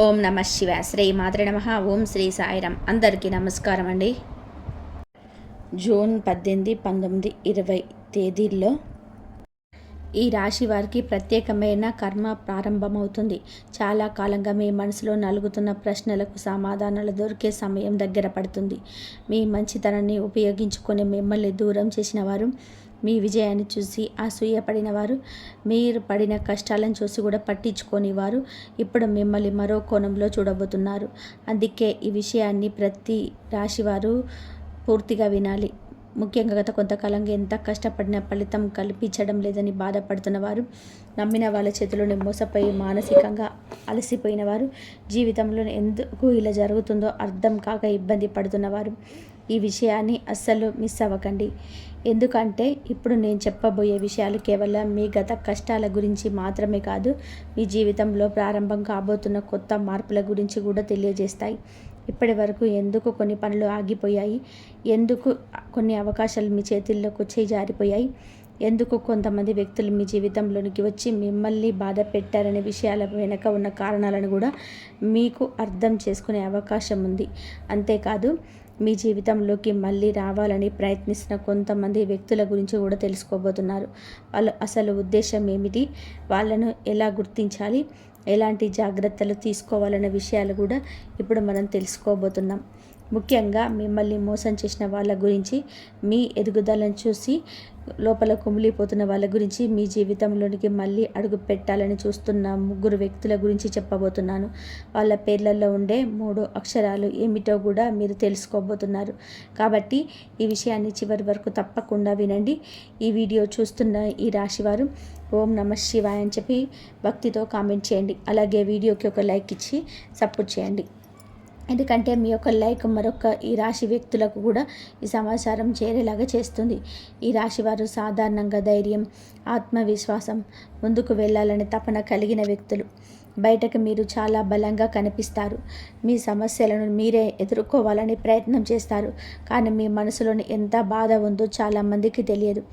ఓం నమ శివ శ్రీ మాత్రే నమ. ఓం శ్రీ సాయిరామ్. అందరికీ నమస్కారం అండి. జూన్ 18, 19, 20 తేదీల్లో ఈ రాశి వారికి ప్రత్యేకమైన కర్మ ప్రారంభమవుతుంది. చాలా కాలంగా మీ మనసులో నలుగుతున్న ప్రశ్నలకు సమాధానాలు దొరికే సమయం దగ్గర పడుతుంది. మీ మంచితనాన్ని ఉపయోగించుకొని మిమ్మల్ని దూరం చేసిన వారు, మీ విజయాన్ని చూసి అసూయపడిన వారు, మీరు పడిన కష్టాలను చూసి కూడా పట్టించుకొని వారు ఇప్పుడు మిమ్మల్ని మరో కోణంలో చూడబోతున్నారు. అందుకే ఈ విషయాన్ని ప్రతి రాశివారు పూర్తిగా వినాలి. ముఖ్యంగా గత కొంతకాలంగా ఎంత కష్టపడిన ఫలితం కల్పించడం లేదని బాధపడుతున్న వారు, నమ్మిన వాళ్ళ చేతిలోనే మోసపోయి మానసికంగా అలసిపోయిన వారు, జీవితంలో ఎందుకు ఇలా జరుగుతుందో అర్థం కాక ఇబ్బంది పడుతున్నవారు ఈ విషయాన్ని అస్సలు మిస్ అవ్వకండి. ఎందుకంటే ఇప్పుడు నేను చెప్పబోయే విషయాలు కేవలం మీ గత కష్టాల గురించి మాత్రమే కాదు, మీ జీవితంలో ప్రారంభం కాబోతున్న కొత్త మార్పుల గురించి కూడా తెలియజేస్తాయి. ఇప్పటి వరకు ఎందుకు కొన్ని పనులు ఆగిపోయాయి, ఎందుకు కొన్ని అవకాశాలు మీ చేతుల్లోకి వచ్చి జారిపోయాయి, ఎందుకు కొంతమంది వ్యక్తులు మీ జీవితంలోనికి వచ్చి మిమ్మల్ని బాధ పెట్టారనే విషయాల వెనక ఉన్న కారణాలను కూడా మీకు అర్థం చేసుకునే అవకాశం ఉంది. అంతేకాదు మీ జీవితంలోకి మళ్ళీ రావాలని ప్రయత్నిస్తున్న కొంతమంది వ్యక్తుల గురించి కూడా తెలుసుకోబోతున్నారు. వాళ్ళ అసలు ఉద్దేశం ఏమిటి, వాళ్ళను ఎలా గుర్తించాలి, ఎలాంటి జాగ్రత్తలు తీసుకోవాలనే విషయాలు కూడా ఇప్పుడు మనం తెలుసుకోబోతున్నాం. ముఖ్యంగా మిమ్మల్ని మోసం చేసిన వాళ్ళ గురించి, మీ ఎదుగుదలను చూసి లోపల కుమిలిపోతున్న వాళ్ళ గురించి, మీ జీవితంలోనికి మళ్ళీ అడుగు పెట్టాలని చూస్తున్న 3 వ్యక్తుల గురించి చెప్పబోతున్నాను. వాళ్ళ పేర్లలో ఉండే 3 అక్షరాలు ఏమిటో కూడా మీరు తెలుసుకోబోతున్నారు. కాబట్టి ఈ విషయాన్ని చివరి వరకు తప్పకుండా వినండి. ఈ వీడియో చూస్తున్న ఈ రాశివారు ఓం నమ శివాయ అని చెప్పి భక్తితో కామెంట్ చేయండి. అలాగే వీడియోకి ఒక లైక్ ఇచ్చి సపోర్ట్ చేయండి. ఎందుకంటే మీ యొక్క లైక్ మరొక ఈ రాశి వ్యక్తులకు కూడా ఈ సమాచారం చేరేలాగా చేస్తుంది. ఈ రాశి వారు సాధారణంగా ధైర్యం, ఆత్మవిశ్వాసం, ముందుకు వెళ్ళాలనే తపన కలిగిన వ్యక్తులు. బయటకు మీరు చాలా బలంగా కనిపిస్తారు. మీ సమస్యలను మీరే ఎదుర్కోవాలని ప్రయత్నం చేస్తారు. కానీ మీ మనసులోని ఎంత బాధ ఉందో చాలామందికి తెలియదు.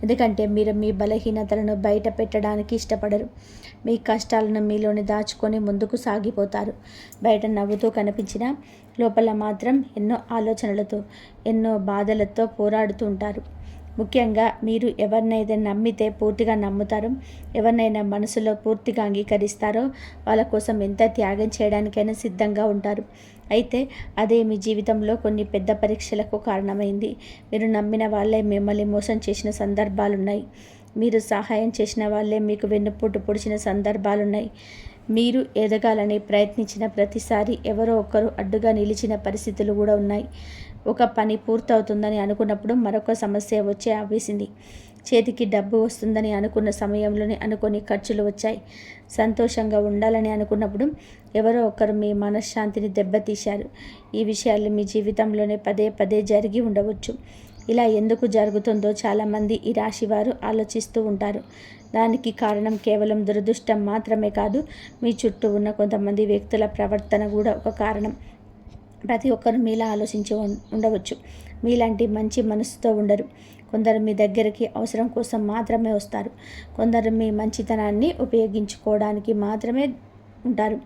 ఎందుకంటే మీరు మీ బలహీనతలను బయట పెట్టడానికి ఇష్టపడరు. మీ కష్టాలను మీలోని దాచుకొని ముందుకు సాగిపోతారు. బయట నవ్వుతూ కనిపించినా లోపల మాత్రం ఎన్నో ఆలోచనలతో, ఎన్నో బాధలతో పోరాడుతూ ఉంటారు. ముఖ్యంగా మీరు ఎవరినైతే నమ్మితే పూర్తిగా నమ్ముతారో, ఎవరినైనా మనసులో పూర్తిగా అంగీకరిస్తారో వాళ్ళ కోసం ఎంత త్యాగం చేయడానికైనా సిద్ధంగా ఉంటారు. అయితే అదే మీ జీవితంలో కొన్ని పెద్ద పరీక్షలకు కారణమైంది. మీరు నమ్మిన వాళ్ళే మిమ్మల్ని మోసం చేసిన సందర్భాలున్నాయి. మీరు సహాయం చేసిన వాళ్ళే మీకు వెన్నుపోటు పొడిచిన సందర్భాలున్నాయి. మీరు ఎదగాలని ప్రయత్నించిన ప్రతిసారి ఎవరో ఒకరు అడ్డుగా నిలిచిన పరిస్థితులు కూడా ఉన్నాయి. ఒక పని పూర్తవుతుందని అనుకున్నప్పుడు మరొక సమస్య వచ్చి ఆపేసింది. చేతికి డబ్బు వస్తుందని అనుకున్న సమయంలోనే అనుకోని ఖర్చులు వచ్చాయి. సంతోషంగా ఉండాలని అనుకున్నప్పుడు ఎవరో ఒకరు మీ మనశ్శాంతిని దెబ్బతీశారు. ఈ విషయాలు మీ జీవితంలోనే పదే పదే జరిగి ఉండవచ్చు. ఇలా ఎందుకు జరుగుతుందో చాలామంది ఈ రాశి వారు ఆలోచిస్తూ ఉంటారు. దానికి కారణం కేవలం దురదృష్టం మాత్రమే కాదు, మీ చుట్టూ ఉన్న కొంతమంది వ్యక్తుల ప్రవర్తన కూడా ఒక కారణం. ప్రతి ఒక్కరు మీలా ఆలోచించి ఉండవచ్చు. మీలాంటి మంచి మనసుతో ఉండరు. కొందరు మీ దగ్గరికి అవసరం కోసం మాత్రమే వస్తారు. కొందరు మీ మంచితనాన్ని ఉపయోగించుకోవడానికి మాత్రమే ఉంటారు.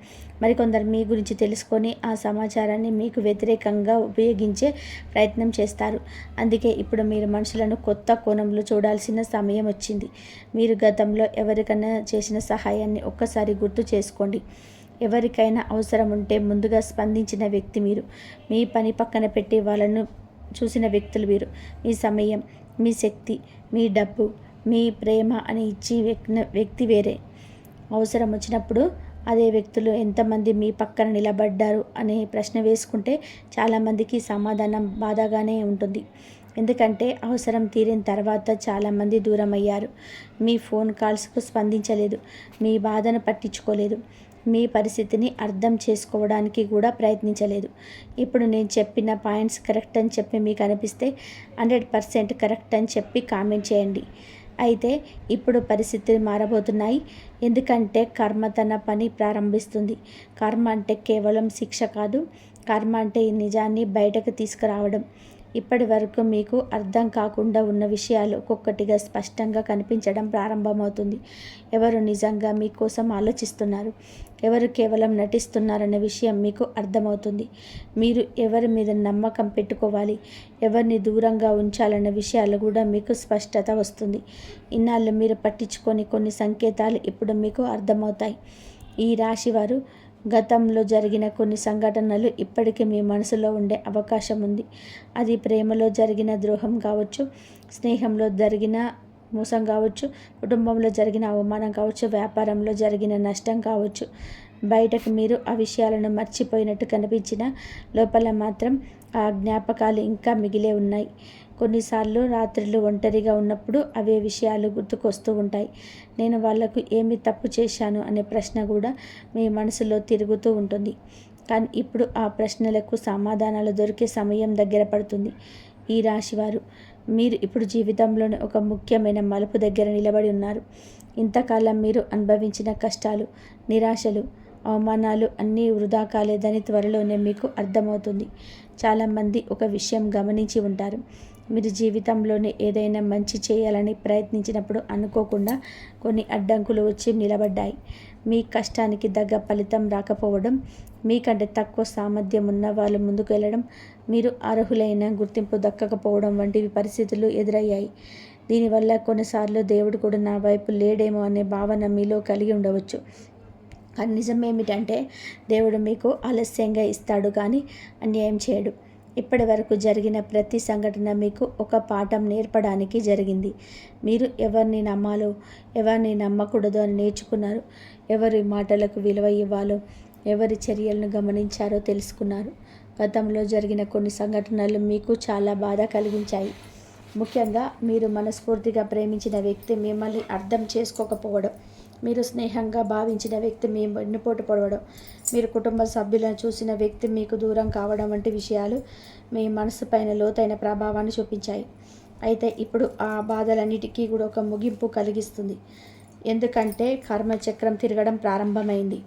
మరికొందరు మీ గురించి తెలుసుకొని ఆ సమాచారాన్ని మీకు వ్యతిరేకంగా ఉపయోగించే ప్రయత్నం చేస్తారు. అందుకే ఇప్పుడు మీరు మనుషులను కొత్త కోణంలో చూడాల్సిన సమయం వచ్చింది. మీరు గతంలో ఎవరికైనా చేసిన సహాయాన్ని ఒక్కసారి గుర్తు చేసుకోండి. ఎవరికైనా అవసరం ఉంటే ముందుగా స్పందించిన వ్యక్తి మీరు. మీ పని పక్కన పెట్టి వాళ్ళను చూసిన వ్యక్తులు వీరు. మీ సమయం, మీ శక్తి, మీ డబ్బు, మీ ప్రేమ అని ఇచ్చి వ్యక్తి వేరే. అవసరం వచ్చినప్పుడు అదే వ్యక్తులు ఎంతమంది మీ పక్కన నిలబడ్డారు అనే ప్రశ్న వేసుకుంటే చాలామందికి సమాధానం బాధగానే ఉంటుంది. ఎందుకంటే అవసరం తీరిన తర్వాత చాలామంది దూరం అయ్యారు. మీ ఫోన్ కాల్స్కు స్పందించలేదు, మీ బాధను పట్టించుకోలేదు, మీ పరిస్థితిని అర్థం చేసుకోవడానికి కూడా ప్రయత్నించలేదు. ఇప్పుడు నేను చెప్పిన పాయింట్స్ కరెక్ట్ అని చెప్పి మీకు అనిపిస్తే 100% కరెక్ట్ అని చెప్పి కామెంట్ చేయండి. అయితే ఇప్పుడు పరిస్థితులు మారబోతున్నాయి. ఎందుకంటే కర్మ తన పని ప్రారంభిస్తుంది. కర్మ అంటే కేవలం శిక్ష కాదు. కర్మ అంటే ఈ నిజాన్ని బయటకు తీసుకురావడం. ఇప్పటి వరకు మీకు అర్థం కాకుండా ఉన్న విషయాలు ఒక్కొక్కటిగా స్పష్టంగా కనిపించడం ప్రారంభమవుతుంది. ఎవరు నిజంగా మీకోసం ఆలోచిస్తున్నారు, ఎవరు కేవలం నటిస్తున్నారనే విషయం మీకు అర్థమవుతుంది. మీరు ఎవరి మీద నమ్మకం పెట్టుకోవాలి, ఎవరిని దూరంగా ఉంచాలన్న విషయాలు కూడా మీకు స్పష్టత వస్తుంది. ఇన్నాళ్ళు మీరు పట్టించుకొని కొన్ని సంకేతాలు ఇప్పుడు మీకు అర్థమవుతాయి. ఈ రాశివారు గతంలో జరిగిన కొన్ని సంఘటనలు ఇప్పటికీ మీ మనసులో ఉండే అవకాశం ఉంది. అది ప్రేమలో జరిగిన ద్రోహం కావచ్చు, స్నేహంలో జరిగిన మోసం కావచ్చు, కుటుంబంలో జరిగిన అవమానం కావచ్చు, వ్యాపారంలో జరిగిన నష్టం కావచ్చు. బయటకు మీరు ఆ విషయాలను మర్చిపోయినట్టు కనిపించినా లోపల మాత్రం ఆ జ్ఞాపకాలు ఇంకా మిగిలే ఉన్నాయి. కొన్నిసార్లు రాత్రులు ఒంటరిగా ఉన్నప్పుడు అవే విషయాలు గుర్తుకొస్తూ ఉంటాయి. నేను వాళ్లకు ఏమి తప్పు చేశాను అనే ప్రశ్న కూడా మీ మనసులో తిరుగుతూ ఉంటుంది. కానీ ఇప్పుడు ఆ ప్రశ్నలకు సమాధానాలు దొరికే సమయం దగ్గర పడుతుంది. ఈ రాశివారు మీరు ఇప్పుడు జీవితంలోని ఒక ముఖ్యమైన మలుపు దగ్గర నిలబడి ఉన్నారు. ఇంతకాలం మీరు అనుభవించిన కష్టాలు, నిరాశలు, అవమానాలు అన్నీ వృధా కాలేదని త్వరలోనే మీకు అర్థమవుతుంది. చాలామంది ఒక విషయం గమనించి ఉంటారు. మీరు జీవితంలోనే ఏదైనా మంచి చేయాలని ప్రయత్నించినప్పుడు అనుకోకుండా కొన్ని అడ్డంకులు వచ్చి నిలబడ్డాయి. మీ కష్టానికి తగ్గ ఫలితం రాకపోవడం, మీకంటే తక్కువ సామర్థ్యం ఉన్న వాళ్ళు ముందుకు వెళ్ళడం, మీరు అర్హులైన గుర్తింపు దక్కకపోవడం వంటివి పరిస్థితులు ఎదురయ్యాయి. దీనివల్ల కొన్నిసార్లు దేవుడు కూడా నా వైపు లేడేమో అనే భావన మీలో కలిగి ఉండవచ్చు. కానీ నిజమేమిటంటే దేవుడు మీకు ఆలస్యంగా ఇస్తాడు కానీ అన్యాయం చేయడు. ఇప్పటి వరకు జరిగిన ప్రతి సంఘటన మీకు ఒక పాఠం నేర్పడానికి జరిగింది. మీరు ఎవరిని నమ్మాలో, ఎవరిని నమ్మకూడదో అని నేర్చుకున్నారు. ఎవరి మాటలకు విలువ ఇవ్వాలో, ఎవరి చర్యలను గమనించారో తెలుసుకున్నారు. గతంలో జరిగిన కొన్ని సంఘటనలు మీకు చాలా బాధ కలిగించాయి. ముఖ్యంగా మీరు మనస్ఫూర్తిగా ప్రేమించిన వ్యక్తి మిమ్మల్ని అర్థం చేసుకోకపోవడం, మీరు స్నేహంగా భావించిన వ్యక్తి మీ వెన్నుపోటు పొడవడం, మీరు కుటుంబ సభ్యులను చూసిన వ్యక్తి మీకు దూరం కావడం వంటి విషయాలు మీ మనసు పైన లోతైన ప్రభావాన్ని చూపించాయి. అయితే ఇప్పుడు ఆ బాధలన్నిటికీ కూడా ఒక ముగింపు కలిగిస్తుంది. ఎందుకంటే కర్మచక్రం తిరగడం ప్రారంభమైంది.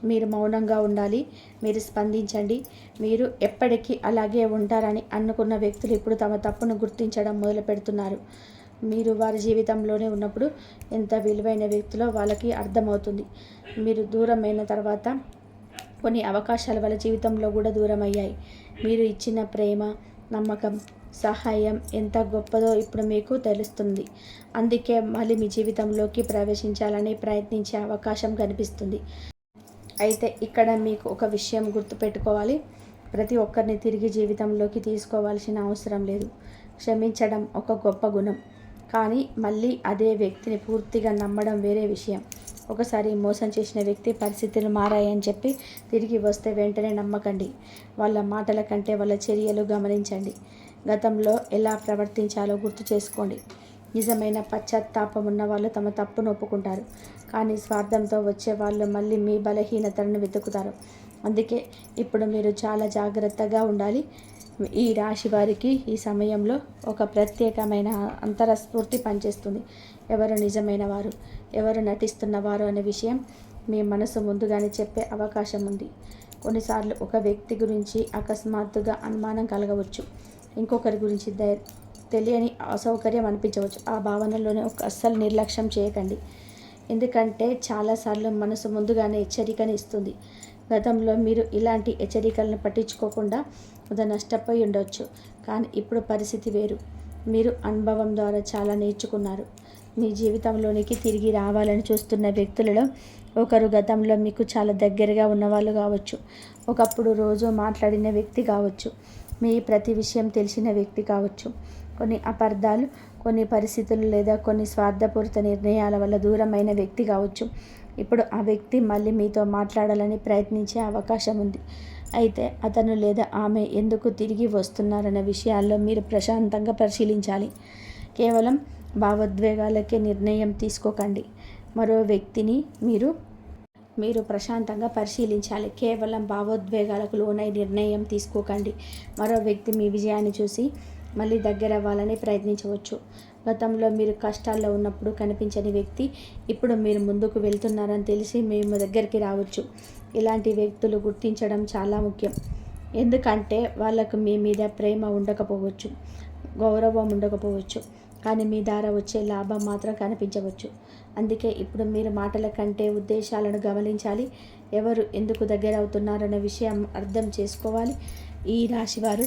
మీరు మౌనంగా ఉండాలి, మీరు స్పందించండి. మీరు ఎప్పటికీ అలాగే ఉంటారని అనుకున్న వ్యక్తులు ఇప్పుడు తమ తప్పును గుర్తించడం మొదలు పెడుతున్నారు. మీరు వారి జీవితంలోనే ఉన్నప్పుడు ఎంత విలువైన వ్యక్తులో వాళ్ళకి అర్థమవుతుంది. మీరు దూరమైన తర్వాత కొన్ని అవకాశాలు వాళ్ళ జీవితంలో కూడా దూరం అయ్యాయి. మీరు ఇచ్చిన ప్రేమ, నమ్మకం, సహాయం ఎంత గొప్పదో ఇప్పుడు మీకు తెలుస్తుంది. అందుకే మళ్ళీ మీ జీవితంలోకి ప్రవేశించాలని ప్రయత్నించే అవకాశం కనిపిస్తుంది. అయితే ఇక్కడ మీకు ఒక విషయం గుర్తుపెట్టుకోవాలి. ప్రతి ఒక్కరిని తిరిగి జీవితంలోకి తీసుకోవాల్సిన అవసరం లేదు. క్షమించడం ఒక గొప్ప గుణం, కానీ మళ్ళీ అదే వ్యక్తిని పూర్తిగా నమ్మడం వేరే విషయం. ఒకసారి మోసం చేసిన వ్యక్తి పరిస్థితులు మారాయని చెప్పి తిరిగి వస్తే వెంటనే నమ్మకండి. వాళ్ళ మాటల కంటే వాళ్ళ చర్యలు గమనించండి. గతంలో ఎలా ప్రవర్తించాలో గుర్తు చేసుకోండి. నిజమైన పశ్చాత్తాపం ఉన్న వాళ్ళు తమ తప్పును ఒప్పుకుంటారు, కానీ స్వార్థంతో వచ్చే వాళ్ళు మళ్ళీ మీ బలహీనతలను వెతుకుతారు. అందుకే ఇప్పుడు మీరు చాలా జాగ్రత్తగా ఉండాలి. ఈ రాశి వారికి ఈ సమయంలో ఒక ప్రత్యేకమైన అంతరస్ఫూర్తి పనిచేస్తుంది. ఎవరు నిజమైన వారు, ఎవరు నటిస్తున్నవారు అనే విషయం మీ మనసు ముందుగానే చెప్పే అవకాశం ఉంది. కొన్నిసార్లు ఒక వ్యక్తి గురించి అకస్మాత్తుగా అనుమానం కలగవచ్చు. ఇంకొకరి గురించి తెలియని అసౌకర్యం అనిపించవచ్చు. ఆ భావనలోనే అస్సలు నిర్లక్ష్యం చేయకండి. ఎందుకంటే చాలాసార్లు మనసు ముందుగానే హెచ్చరికని ఇస్తుంది. గతంలో మీరు ఇలాంటి హెచ్చరికలను పట్టించుకోకుండా నష్టపోయి ఉండవచ్చు. కానీ ఇప్పుడు పరిస్థితి వేరు. మీరు అనుభవం ద్వారా చాలా నేర్చుకున్నారు. మీ జీవితంలోనికి తిరిగి రావాలని చూస్తున్న వ్యక్తులలో ఒకరు గతంలో మీకు చాలా దగ్గరగా ఉన్నవాళ్ళు కావచ్చు. ఒకప్పుడు రోజు మాట్లాడిన వ్యక్తి కావచ్చు. మీ ప్రతి విషయం తెలిసిన వ్యక్తి కావచ్చు. కొన్ని అపార్థాలు, కొన్ని పరిస్థితులు లేదా కొన్ని స్వార్థపూరిత నిర్ణయాల వల్ల దూరమైన వ్యక్తి కావచ్చు. ఇప్పుడు ఆ వ్యక్తి మళ్ళీ మీతో మాట్లాడాలని ప్రయత్నించే అవకాశం ఉంది. అయితే అతను లేదా ఆమె ఎందుకు తిరిగి వస్తున్నారన్న విషయాల్లో మీరు ప్రశాంతంగా పరిశీలించాలి. కేవలం భావోద్వేగాలకే నిర్ణయం తీసుకోకండి. మరో వ్యక్తిని మీరు ప్రశాంతంగా పరిశీలించాలి. కేవలం భావోద్వేగాలకు లోనై నిర్ణయం తీసుకోకండి. మరో వ్యక్తి మీ విజయాన్ని చూసి మళ్ళీ దగ్గర అవ్వాలని ప్రయత్నించవచ్చు. గతంలో మీరు కష్టాల్లో ఉన్నప్పుడు కనిపించని వ్యక్తి ఇప్పుడు మీరు ముందుకు వెళ్తున్నారని తెలిసి మేము దగ్గరికి రావచ్చు. ఇలాంటి వ్యక్తులు గుర్తించడం చాలా ముఖ్యం. ఎందుకంటే వాళ్ళకు మీ మీద ప్రేమ ఉండకపోవచ్చు, గౌరవం ఉండకపోవచ్చు, కానీ మీ ద్వారా వచ్చే లాభం మాత్రం కనిపించవచ్చు. అందుకే ఇప్పుడు మీరు మాటల కంటే ఉద్దేశాలను గమనించాలి. ఎవరు ఎందుకు దగ్గర అవుతున్నారనే విషయం అర్థం చేసుకోవాలి. ఈ రాశివారు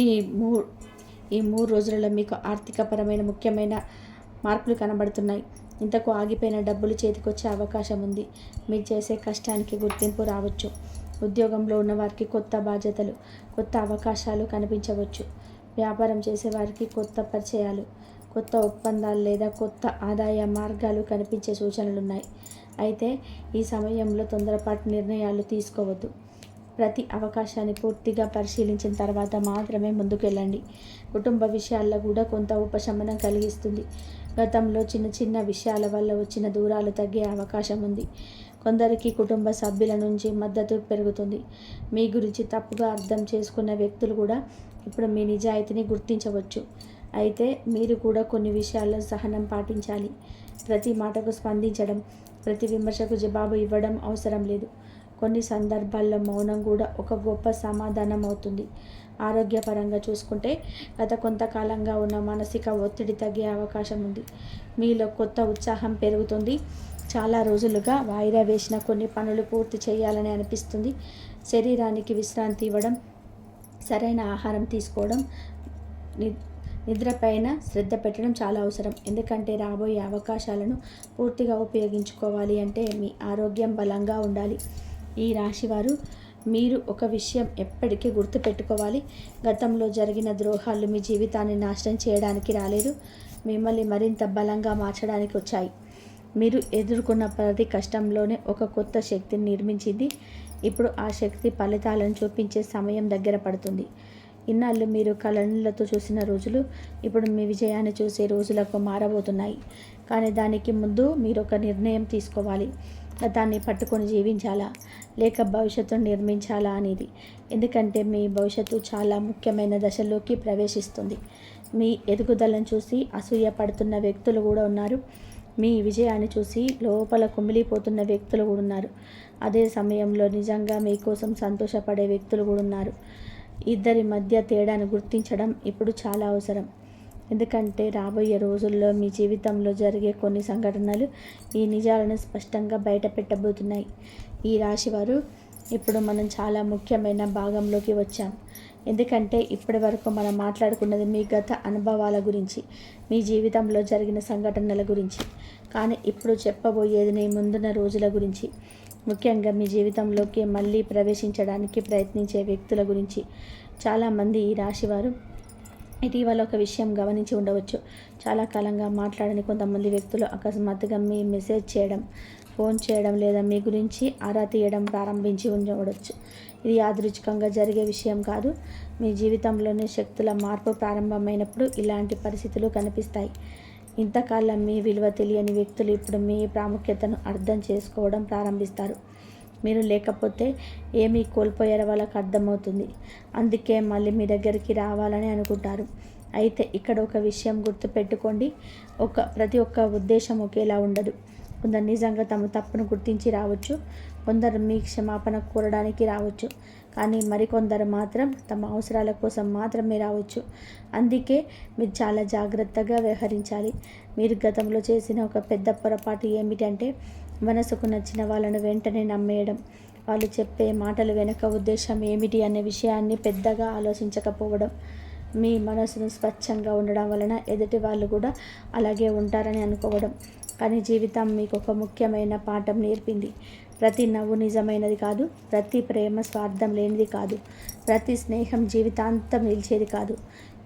ఈ మూ ఈ 3 రోజులలో మీకు ఆర్థికపరమైన ముఖ్యమైన మార్పులు కనబడుతున్నాయి. ఇంతకు ఆగిపోయిన డబ్బులు చేతికొచ్చే అవకాశం ఉంది. మీరు చేసే కష్టానికి గుర్తింపు రావచ్చు. ఉద్యోగంలో ఉన్నవారికి కొత్త బాధ్యతలు, కొత్త అవకాశాలు కనిపించవచ్చు. వ్యాపారం చేసేవారికి కొత్త పరిచయాలు, కొత్త ఒప్పందాలు లేదా కొత్త ఆదాయ మార్గాలు కనిపించే సూచనలున్నాయి. అయితే ఈ సమయంలో తొందరపాటు నిర్ణయాలు తీసుకోవద్దు. ప్రతి అవకాశాన్ని పూర్తిగా పరిశీలించిన తర్వాత మాత్రమే ముందుకెళ్ళండి. కుటుంబ విషయాల్లో కూడా కొంత ఉపశమనం కలిగిస్తుంది. గతంలో చిన్న చిన్న విషయాల వల్ల వచ్చిన దూరాలు తగ్గే అవకాశం ఉంది. కొందరికి కుటుంబ సభ్యుల నుంచి మద్దతు పెరుగుతుంది. మీ గురించి తప్పుగా అర్థం చేసుకున్న వ్యక్తులు కూడా ఇప్పుడు మీ నిజాయితీని గుర్తించవచ్చు. అయితే మీరు కూడా కొన్ని విషయాల్లో సహనం పాటించాలి. ప్రతి మాటకు స్పందించడం, ప్రతి విమర్శకు జవాబు ఇవ్వడం అవసరం లేదు. కొన్ని సందర్భాల్లో మౌనం కూడా ఒక గొప్ప సమాధానం అవుతుంది. ఆరోగ్యపరంగా చూసుకుంటే గత కొంతకాలంగా ఉన్న మానసిక ఒత్తిడి తగ్గే అవకాశం ఉంది. మీలో కొత్త ఉత్సాహం పెరుగుతుంది. చాలా రోజులుగా వాయిదా వేసిన కొన్ని పనులు పూర్తి చేయాలని అనిపిస్తుంది. శరీరానికి విశ్రాంతి ఇవ్వడం, సరైన ఆహారం తీసుకోవడం, నిద్రపైన శ్రద్ధ పెట్టడం చాలా అవసరం. ఎందుకంటే రాబోయే అవకాశాలను పూర్తిగా ఉపయోగించుకోవాలి అంటే మీ ఆరోగ్యం బలంగా ఉండాలి. ఈ రాశివారు మీరు ఒక విషయం ఎప్పటికీ గుర్తుపెట్టుకోవాలి. గతంలో జరిగిన ద్రోహాలు మీ జీవితాన్ని నాశనం చేయడానికి రాలేదు, మిమ్మల్ని మరింత బలంగా మార్చడానికి వచ్చాయి. మీరు ఎదుర్కొన్న ప్రతి కష్టంలోనే ఒక కొత్త శక్తిని నిర్మించింది. ఇప్పుడు ఆ శక్తి ఫలితాలను చూపించే సమయం దగ్గర పడుతుంది. ఇన్నాళ్ళు మీరు కళ్ళతో చూసిన రోజులు ఇప్పుడు మీ విజయాన్ని చూసే రోజులకు మారబోతున్నాయి. కానీ దానికి ముందు మీరు ఒక నిర్ణయం తీసుకోవాలి. గతాన్ని పట్టుకొని జీవించాలా లేక భవిష్యత్తును నిర్మించాలా అనేది. ఎందుకంటే మీ భవిష్యత్తు చాలా ముఖ్యమైన దశలోకి ప్రవేశిస్తుంది. మీ ఎదుగుదలను చూసి అసూయ పడుతున్న వ్యక్తులు కూడా ఉన్నారు. మీ విజయాన్ని చూసి లోపల కుమిలిపోతున్న వ్యక్తులు కూడా ఉన్నారు. అదే సమయంలో నిజంగా మీకోసం సంతోషపడే వ్యక్తులు కూడా ఉన్నారు. ఇద్దరి మధ్య తేడాను గుర్తించడం ఇప్పుడు చాలా అవసరం. ఎందుకంటే రాబోయే రోజుల్లో మీ జీవితంలో జరిగే కొన్ని సంఘటనలు ఈ నిజాలను స్పష్టంగా బయట పెట్టబోతున్నాయి. ఈ రాశివారు ఇప్పుడు మనం చాలా ముఖ్యమైన భాగంలోకి వచ్చాం. ఎందుకంటే ఇప్పటి వరకు మనం మాట్లాడుకున్నది మీ గత అనుభవాల గురించి, మీ జీవితంలో జరిగిన సంఘటనల గురించి. కానీ ఇప్పుడు చెప్పబోయేది మీ ముందున్న రోజుల గురించి, ముఖ్యంగా మీ జీవితంలోకి మళ్ళీ ప్రవేశించడానికి ప్రయత్నించే వ్యక్తుల గురించి. చాలామంది ఈ రాశివారు ఇటీవల ఒక విషయం గమనించి ఉండవచ్చు. చాలా కాలంగా మాట్లాడని కొంతమంది వ్యక్తులు అకస్మాత్తుగా మీ మెసేజ్ చేయడం, ఫోన్ చేయడం లేదా మీ గురించి ఆరా తీయడం ప్రారంభించి ఉండవచ్చు. ఇది యాదృచ్ఛికంగా జరిగే విషయం కాదు. మీ జీవితంలోని శక్తుల మార్పు ప్రారంభమైనప్పుడు ఇలాంటి పరిస్థితులు కనిపిస్తాయి. ఇంతకాలం మీ విలువ తెలియని వ్యక్తులు ఇప్పుడు మీ ప్రాముఖ్యతను అర్థం చేసుకోవడం ప్రారంభిస్తారు. మీరు లేకపోతే ఏమీ కోల్పోయారో వాళ్ళకు అర్థమవుతుంది. అందుకే మళ్ళీ మీ దగ్గరికి రావాలని అనుకుంటారు. అయితే ఇక్కడ ఒక విషయం గుర్తుపెట్టుకోండి, ప్రతి ఒక్క ఉద్దేశం ఒకేలా ఉండదు. కొందరు నిజంగా తమ తప్పును గుర్తించి రావచ్చు, కొందరు మీ క్షమాపణ కోరడానికి రావచ్చు, కానీ మరికొందరు మాత్రం తమ అవసరాల కోసం మాత్రమే రావచ్చు. అందుకే మీరు చాలా జాగ్రత్తగా వ్యవహరించాలి. మీరు గతంలో చేసిన ఒక పెద్ద పొరపాటు ఏమిటంటే మనసుకు నచ్చిన వాళ్ళను వెంటనే నమ్మేయడం. వాళ్ళు చెప్పే మాటల వెనుక ఉద్దేశం ఏమిటి అనే విషయాన్ని పెద్దగా ఆలోచించకపోవడం. మీ మనసును స్వచ్ఛంగా ఉండడం వలన ఎదుటి వాళ్ళు కూడా అలాగే ఉంటారని అనుకోవడం. కానీ జీవితం మీకు ఒక ముఖ్యమైన పాఠం నేర్పింది. ప్రతి నవ్వు నిజమైనది కాదు, ప్రతి ప్రేమ స్వార్థం లేనిది కాదు, ప్రతి స్నేహం జీవితాంతం నిలిచేది కాదు.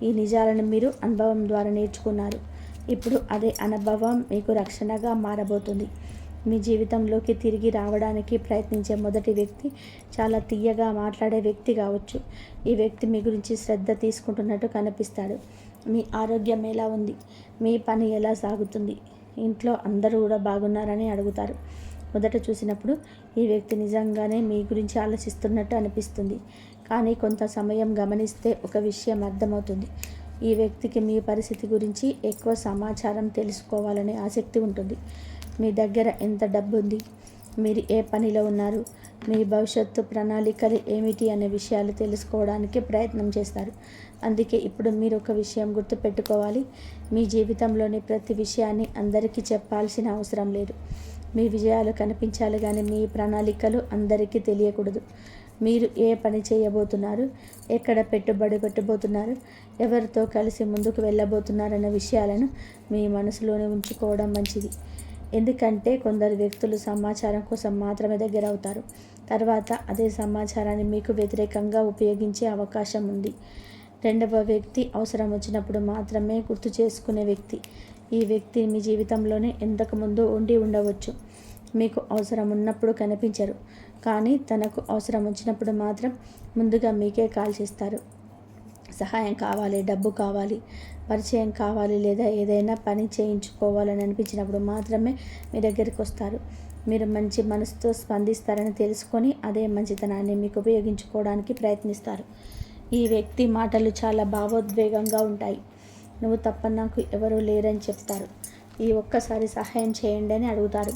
ఈ నిజాలను మీరు అనుభవం ద్వారా నేర్చుకున్నారు. ఇప్పుడు అదే అనుభవం మీకు రక్షణగా మారబోతుంది. మీ జీవితంలోకి తిరిగి రావడానికి ప్రయత్నించే మొదటి వ్యక్తి చాలా తీయగా మాట్లాడే వ్యక్తి కావచ్చు. ఈ వ్యక్తి మీ గురించి శ్రద్ధ తీసుకుంటున్నట్టు కనిపిస్తాడు. మీ ఆరోగ్యం ఎలా ఉంది, మీ పని ఎలా సాగుతుంది, ఇంట్లో అందరూ కూడా బాగున్నారని అడుగుతారు. మొదట చూసినప్పుడు ఈ వ్యక్తి నిజంగానే మీ గురించి ఆలోచిస్తున్నట్టు అనిపిస్తుంది. కానీ కొంత సమయం గమనిస్తే ఒక విషయం అర్థమవుతుంది. ఈ వ్యక్తికి మీ పరిస్థితి గురించి ఎక్కువ సమాచారం తెలుసుకోవాలనే ఆసక్తి ఉంటుంది. మీ దగ్గర ఎంత డబ్బు ఉంది, మీరు ఏ పనిలో ఉన్నారు, మీ భవిష్యత్తు ప్రణాళికలు ఏమిటి అనే విషయాలు తెలుసుకోవడానికి ప్రయత్నం చేస్తారు. అందుకే ఇప్పుడు మీరు ఒక విషయం గుర్తుపెట్టుకోవాలి. మీ జీవితంలోని ప్రతి విషయాన్ని అందరికీ చెప్పాల్సిన అవసరం లేదు. మీ విజయాలు కనిపించాలి కానీ మీ ప్రణాళికలు అందరికీ తెలియకూడదు. మీరు ఏ పని చేయబోతున్నారు, ఎక్కడ పెట్టుబడి పెట్టబోతున్నారు, ఎవరితో కలిసి ముందుకు వెళ్ళబోతున్నారన్న విషయాలను మీ మనసులోనే ఉంచుకోవడం మంచిది. ఎందుకంటే కొందరు వ్యక్తులు సమాచారం కోసం మాత్రమే దగ్గర అవుతారు. తర్వాత అదే సమాచారాన్ని మీకు వ్యతిరేకంగా ఉపయోగించే అవకాశం ఉంది. రెండవ వ్యక్తి అవసరం వచ్చినప్పుడు మాత్రమే గుర్తు చేసుకునే వ్యక్తి. ఈ వ్యక్తి మీ జీవితంలోనే ఇంతకుముందు ఉండి ఉండవచ్చు. మీకు అవసరం ఉన్నప్పుడు కనిపించరు, కానీ తనకు అవసరం వచ్చినప్పుడు మాత్రం ముందుగా మీకే కాల్ చేస్తారు. సహాయం కావాలి, డబ్బు కావాలి, పరిచయం కావాలి, లేదా ఏదైనా పని చేయించుకోవాలని అనిపించినప్పుడు మాత్రమే మీ దగ్గరికి వస్తారు. మీరు మంచి మనసుతో స్పందిస్తారని తెలుసుకొని అదే మంచితనాన్ని మీకు ఉపయోగించుకోవడానికి ప్రయత్నిస్తారు. ఈ వ్యక్తి మాటలు చాలా భావోద్వేగంగా ఉంటాయి. నువ్వు తప్ప నాకు ఎవరూ లేరని చెప్తారు. ఈ ఒక్కసారి సహాయం చేయండి అని అడుగుతారు.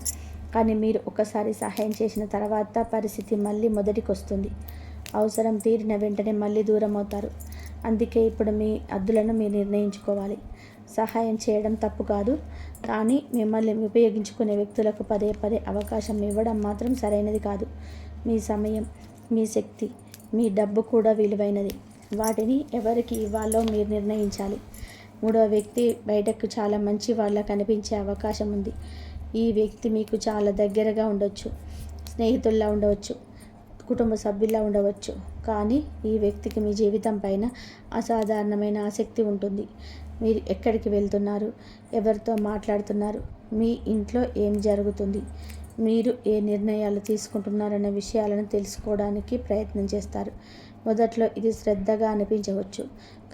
కానీ మీరు ఒకసారి సహాయం చేసిన తర్వాత పరిస్థితి మళ్ళీ మొదటికి వస్తుంది. అవసరం తీరిన వెంటనే మళ్ళీ దూరం అవుతారు. అందుకే ఇప్పుడు మీ హద్దులను మీరు నిర్ణయించుకోవాలి. సహాయం చేయడం తప్పు కాదు, కానీ మిమ్మల్ని ఉపయోగించుకునే వ్యక్తులకు పదే పదే అవకాశం ఇవ్వడం మాత్రం సరైనది కాదు. మీ సమయం, మీ శక్తి, మీ డబ్బు కూడా విలువైనది. వాటిని ఎవరికి ఇవ్వాలో మీరు నిర్ణయించాలి. మూడవ వ్యక్తి బయటకు చాలా మంచి వాళ్ళ కనిపించే అవకాశం ఉంది. ఈ వ్యక్తి మీకు చాలా దగ్గరగా ఉండవచ్చు, స్నేహితుల్లా ఉండవచ్చు, కుటుంబ సభ్యుల్లా ఉండవచ్చు. కానీ ఈ వ్యక్తికి మీ జీవితం పైన అసాధారణమైన ఆసక్తి ఉంటుంది. మీరు ఎక్కడికి వెళ్తున్నారు, ఎవరితో మాట్లాడుతున్నారు, మీ ఇంట్లో ఏం జరుగుతుంది, మీరు ఏ నిర్ణయాలు తీసుకుంటున్నారనే విషయాలను తెలుసుకోవడానికి ప్రయత్నం చేస్తారు. మొదట్లో ఇది శ్రద్ధగా అనిపించవచ్చు,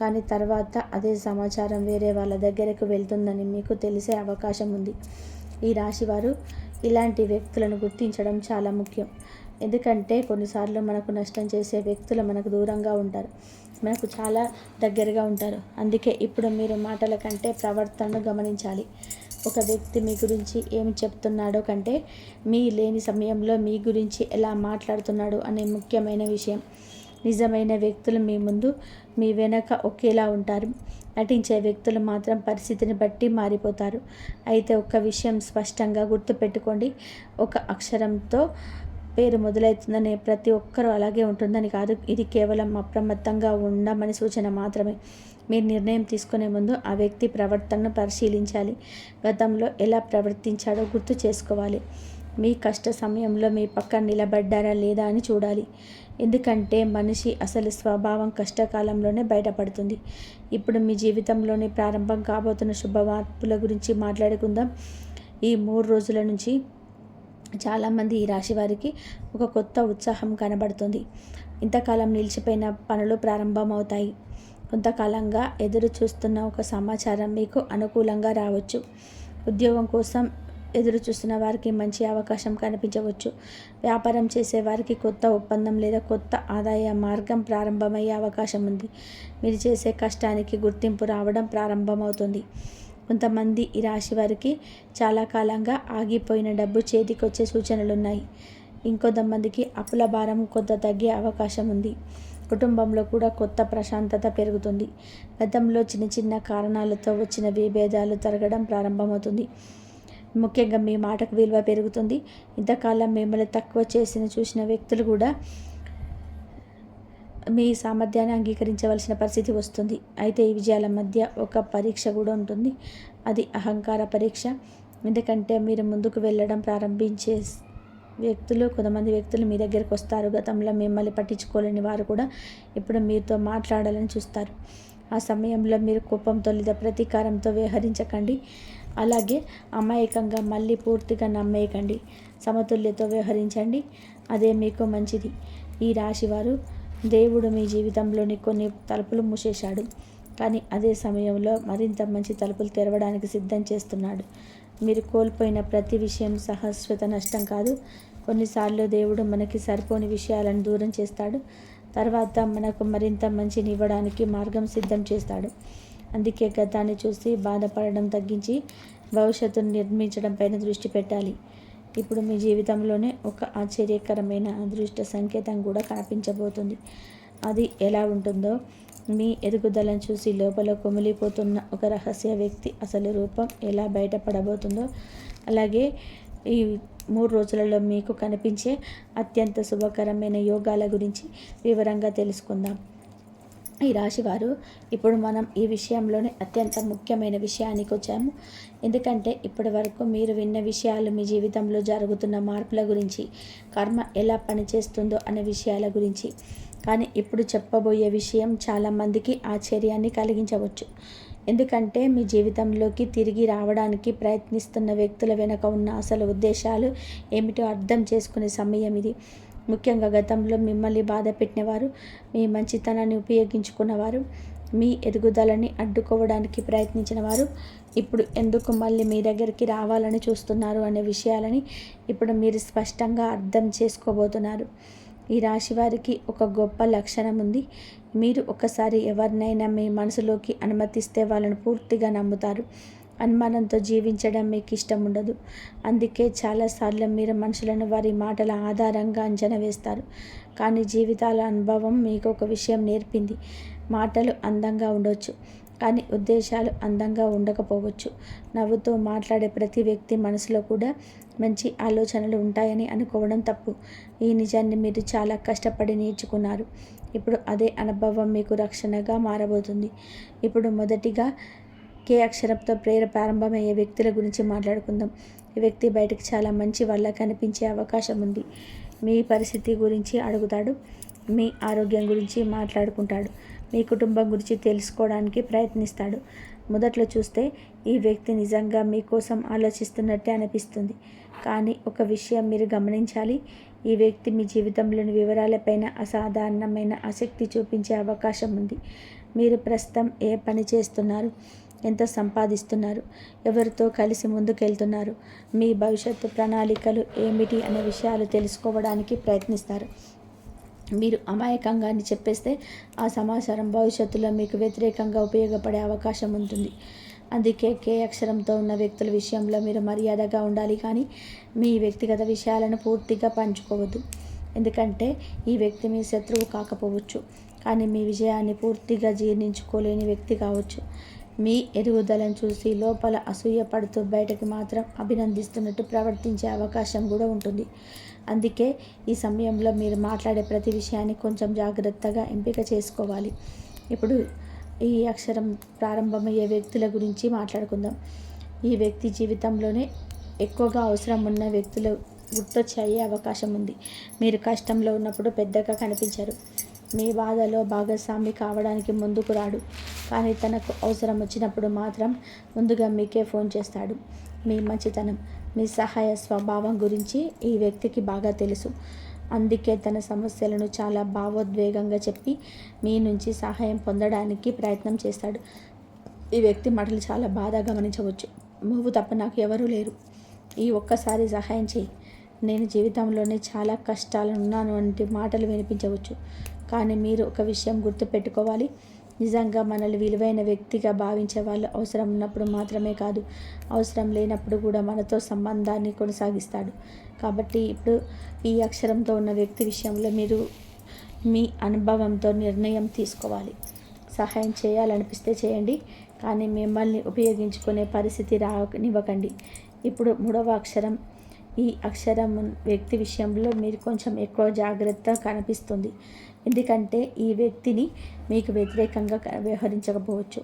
కానీ తర్వాత అదే సమాచారం వేరే వాళ్ళ దగ్గరకు వెళ్తుందని మీకు తెలిసే అవకాశం ఉంది. ఈ రాశివారు ఇలాంటి వ్యక్తులను గుర్తించడం చాలా ముఖ్యం. ఎందుకంటే కొన్నిసార్లు మనకు నష్టం చేసే వ్యక్తులు మనకు దూరంగా ఉంటారు, మనకు చాలా దగ్గరగా ఉంటారు. అందుకే ఇప్పుడు మీరు మాటల కంటే ప్రవర్తనను గమనించాలి. ఒక వ్యక్తి మీ గురించి ఏమి చెప్తున్నాడో కంటే మీ లేని సమయంలో మీ గురించి ఎలా మాట్లాడుతున్నాడు అనే ముఖ్యమైన విషయం. నిజమైన వ్యక్తులు మీ ముందు, మీ వెనక ఒకేలా ఉంటారు. నటించే వ్యక్తులు మాత్రం పరిస్థితిని బట్టి మారిపోతారు. అయితే ఒక్క విషయం స్పష్టంగా గుర్తుపెట్టుకోండి. ఒక అక్షరంతో పేరు మొదలవుతుందని ప్రతి ఒక్కరూ అలాగే ఉంటుందని కాదు. ఇది కేవలం అప్రమత్తంగా ఉండమని సూచన మాత్రమే. మీరు నిర్ణయం తీసుకునే ముందు ఆ వ్యక్తి ప్రవర్తనను పరిశీలించాలి. గతంలో ఎలా ప్రవర్తించాడో గుర్తు చేసుకోవాలి. మీ కష్ట సమయంలో మీ పక్కన నిలబడ్డారా లేదా అని చూడాలి. ఎందుకంటే మనిషి అసలు స్వభావం కష్టకాలంలోనే బయటపడుతుంది. ఇప్పుడు మీ జీవితంలోని ప్రారంభం కాబోతున్న శుభవార్పుల గురించి మాట్లాడుకుందాం. ఈ 3 రోజుల నుంచి చాలామంది ఈ రాశి వారికి ఒక కొత్త ఉత్సాహం కనబడుతుంది. ఇంతకాలం నిలిచిపోయిన పనులు ప్రారంభమవుతాయి. కొంతకాలంగా ఎదురు చూస్తున్న ఒక సమాచారం మీకు అనుకూలంగా రావచ్చు. ఉద్యోగం కోసం ఎదురు చూస్తున్న వారికి మంచి అవకాశం కనిపించవచ్చు. వ్యాపారం చేసే వారికి కొత్త ఒప్పందం లేదా కొత్త ఆదాయ మార్గం ప్రారంభమయ్యే అవకాశం ఉంది. మీరు చేసే కష్టానికి గుర్తింపు రావడం ప్రారంభమవుతుంది. కొంతమంది ఈ రాశి వారికి చాలా కాలంగా ఆగిపోయిన డబ్బు చేతికొచ్చే సూచనలున్నాయి. ఇంకొంతమందికి అప్పుల భారం కొంత తగ్గే అవకాశం ఉంది. కుటుంబంలో కూడా కొత్త ప్రశాంతత పెరుగుతుంది. గతంలో చిన్న చిన్న కారణాలతో వచ్చిన విభేదాలు తరగడం ప్రారంభమవుతుంది. ముఖ్యంగా మీ మాటకు విలువ పెరుగుతుంది. ఇంతకాలం మిమ్మల్ని తక్కువ చూసిన వ్యక్తులు కూడా మీ సామర్థ్యాన్ని అంగీకరించవలసిన పరిస్థితి వస్తుంది. అయితే ఈ విజయాల మధ్య ఒక పరీక్ష కూడా ఉంటుంది. అది అహంకార పరీక్ష. ఎందుకంటే మీరు ముందుకు వెళ్ళడం ప్రారంభించే కొంతమంది వ్యక్తులు మీ దగ్గరికి వస్తారు. గతంలో మిమ్మల్ని పట్టించుకోలేని వారు కూడా ఇప్పుడు మీతో మాట్లాడాలని చూస్తారు. ఆ సమయంలో మీరు కోపంతో లేదా ప్రతీకారంతో వ్యవహరించకండి. అలాగే అమాయకంగా మళ్ళీ పూర్తిగా నమ్మేయకండి. సమతుల్యతో వ్యవహరించండి. అదే మీకు మంచిది. ఈ రాశివారు, దేవుడు మీ జీవితంలోని కొన్ని తలుపులు మూసేశాడు, కానీ అదే సమయంలో మరింత మంచి తలుపులు తెరవడానికి సిద్ధం చేస్తున్నాడు. మీరు కోల్పోయిన ప్రతి విషయం శాశ్వత నష్టం కాదు. కొన్నిసార్లు దేవుడు మనకి సరిపోని విషయాలను దూరం చేస్తాడు. తర్వాత మనకు మరింత మంచిని ఇవ్వడానికి మార్గం సిద్ధం చేస్తాడు. అందుకే గతాన్ని చూసి బాధపడడం తగ్గించి భవిష్యత్తును నిర్మించడం పైన దృష్టి పెట్టాలి. ఇప్పుడు మీ జీవితంలోనే ఒక ఆశ్చర్యకరమైన అదృష్ట సంకేతం కూడా కనిపించబోతుంది. అది ఎలా ఉంటుందో, మీ ఎదుగుదలను చూసి లోపల కుమిలిపోతున్న ఒక రహస్య వ్యక్తి అసలు రూపం ఎలా బయటపడబోతుందో, అలాగే ఈ 3 రోజులలో మీకు కనిపించే అత్యంత శుభకరమైన యోగాల గురించి వివరంగా తెలుసుకుందాం. ఈ రాశివారు, ఇప్పుడు మనం ఈ విషయంలోనే అత్యంత ముఖ్యమైన విషయానికి వచ్చాము. ఎందుకంటే ఇప్పటి వరకు మీరు విన్న విషయాలు మీ జీవితంలో జరుగుతున్న మార్పుల గురించి, కర్మ ఎలా పనిచేస్తుందో అనే విషయాల గురించి. కానీ ఇప్పుడు చెప్పబోయే విషయం చాలామందికి ఆశ్చర్యాన్ని కలిగించవచ్చు. ఎందుకంటే మీ జీవితంలోకి తిరిగి రావడానికి ప్రయత్నిస్తున్న వ్యక్తుల వెనుక ఉన్న అసలు ఉద్దేశాలు ఏమిటో అర్థం చేసుకునే సమయం ఇది. ముఖ్యంగా గతంలో మిమ్మల్ని బాధ పెట్టినవారు, మీ మంచితనాన్ని ఉపయోగించుకున్నవారు, మీ ఎదుగుదలని అడ్డుకోవడానికి ప్రయత్నించిన వారు ఇప్పుడు ఎందుకు మళ్ళీ మీ దగ్గరికి రావాలని చూస్తున్నారు అనే విషయాలని ఇప్పుడు మీరు స్పష్టంగా అర్థం చేసుకోబోతున్నారు. ఈ రాశి వారికి ఒక గొప్ప లక్షణం ఉంది. మీరు ఒకసారి ఎవరినైనా మీ మనసులోకి అనుమతిస్తే వాళ్ళను పూర్తిగా నమ్ముతారు. అనుమానంతో జీవించడం మీకు ఇష్టం ఉండదు. అందుకే చాలాసార్లు మీరు మనుషులను వారి మాటల ఆధారంగా అంచనా వేస్తారు. కానీ జీవితాల అనుభవం మీకు ఒక విషయం నేర్పింది. మాటలు అందంగా ఉండొచ్చు, కానీ ఉద్దేశాలు అందంగా ఉండకపోవచ్చు. నవ్వుతూ మాట్లాడే ప్రతి వ్యక్తి మనసులో కూడా మంచి ఆలోచనలు ఉంటాయని అనుకోవడం తప్పు. ఈ నిజాన్ని మీరు చాలా కష్టపడి నేర్చుకున్నారు. ఇప్పుడు అదే అనుభవం మీకు రక్షణగా మారబోతుంది. ఇప్పుడు మొదటిగా కే అక్షరంతో ప్రేర ప్రారంభమయ్యే వ్యక్తుల గురించి మాట్లాడుకుందాం. ఈ వ్యక్తి బయటకు చాలా మంచి వల్ల కనిపించే అవకాశం ఉంది. మీ పరిస్థితి గురించి అడుగుతాడు, మీ ఆరోగ్యం గురించి మాట్లాడుకుంటాడు, మీ కుటుంబం గురించి తెలుసుకోవడానికి ప్రయత్నిస్తాడు. మొదట్లో చూస్తే ఈ వ్యక్తి నిజంగా మీకోసం ఆలోచిస్తున్నట్టే అనిపిస్తుంది. కానీ ఒక విషయం మీరు గమనించాలి. ఈ వ్యక్తి మీ జీవితంలోని వివరాలపైన అసాధారణమైన ఆసక్తి చూపించే అవకాశం ఉంది. మీరు ప్రస్తుతం ఏ పని చేస్తున్నారు, ఎంత సంపాదిస్తున్నారు, ఎవరితో కలిసి ముందుకెళ్తున్నారు, మీ భవిష్యత్తు ప్రణాళికలు ఏమిటి అనే విషయాలు తెలుసుకోవడానికి ప్రయత్నిస్తారు. మీరు అమాయకంగా అని చెప్పేస్తే ఆ సమాచారం భవిష్యత్తులో మీకు వ్యతిరేకంగా ఉపయోగపడే అవకాశం ఉంటుంది. అందుకే కే అక్షరంతో ఉన్న వ్యక్తుల విషయంలో మీరు మర్యాదగా ఉండాలి, కానీ మీ వ్యక్తిగత విషయాలను పూర్తిగా పంచుకోవద్దు. ఎందుకంటే ఈ వ్యక్తి మీ శత్రువు కాకపోవచ్చు, కానీ మీ విజయాన్ని పూర్తిగా జీర్ణించుకోలేని వ్యక్తి కావచ్చు. మీ ఎదుగుదలను చూసి లోపల అసూయ పడుతూ బయటకు మాత్రం అభినందిస్తున్నట్టు ప్రవర్తించే అవకాశం కూడా ఉంటుంది. అందుకే ఈ సమయంలో మీరు మాట్లాడే ప్రతి విషయాన్ని కొంచెం జాగ్రత్తగా ఎంపిక చేసుకోవాలి. ఇప్పుడు ఈ అక్షరం ప్రారంభమయ్యే వ్యక్తుల గురించి మాట్లాడుకుందాం. ఈ వ్యక్తి జీవితంలోనే ఎక్కువగా అవసరం ఉన్న వ్యక్తులు గుర్తొచ్చి అయ్యే అవకాశం ఉంది. మీరు కష్టంలో ఉన్నప్పుడు పెద్దగా కనిపించరు. మీ బాధలో భాగస్వామి కావడానికి ముందుకు రాడు, కానీ తనకు అవసరం వచ్చినప్పుడు మాత్రం ముందుగా మీకే ఫోన్ చేస్తాడు. మీ మంచితనం, మీ సహాయ స్వభావం గురించి ఈ వ్యక్తికి బాగా తెలుసు. అందుకే తన సమస్యలను చాలా భావోద్వేగంగా చెప్పి మీ నుంచి సహాయం పొందడానికి ప్రయత్నం చేస్తాడు. ఈ వ్యక్తి మాటలు చాలా బాధ గమనించవచ్చు. నువ్వు తప్ప నాకు ఎవరూ లేరు, ఈ ఒక్కసారి సహాయం చేయి, నేను జీవితంలోనే చాలా కష్టాలు ఉన్నాను వంటి మాటలు వినిపించవచ్చు. కానీ మీరు ఒక విషయం గుర్తుపెట్టుకోవాలి. నిజంగా మనల్ని విలువైన వ్యక్తిగా భావించే వాళ్ళు అవసరం ఉన్నప్పుడు మాత్రమే కాదు, అవసరం లేనప్పుడు కూడా మనతో సంబంధాన్ని కొనసాగిస్తాడు. కాబట్టి ఇప్పుడు ఈ అక్షరంతో ఉన్న వ్యక్తి విషయంలో మీరు మీ అనుభవంతో నిర్ణయం తీసుకోవాలి. సహాయం చేయాలనిపిస్తే చేయండి, కానీ మిమ్మల్ని ఉపయోగించుకునే పరిస్థితి రానివ్వకండి. ఇప్పుడు 3వ అక్షరం. ఈ అక్షరం వ్యక్తి విషయంలో మీరు కొంచెం ఎక్కువ జాగ్రత్త కనిపిస్తుంది. ఎందుకంటే ఈ వ్యక్తిని మీకు వ్యతిరేకంగా వ్యవహరించకపోవచ్చు.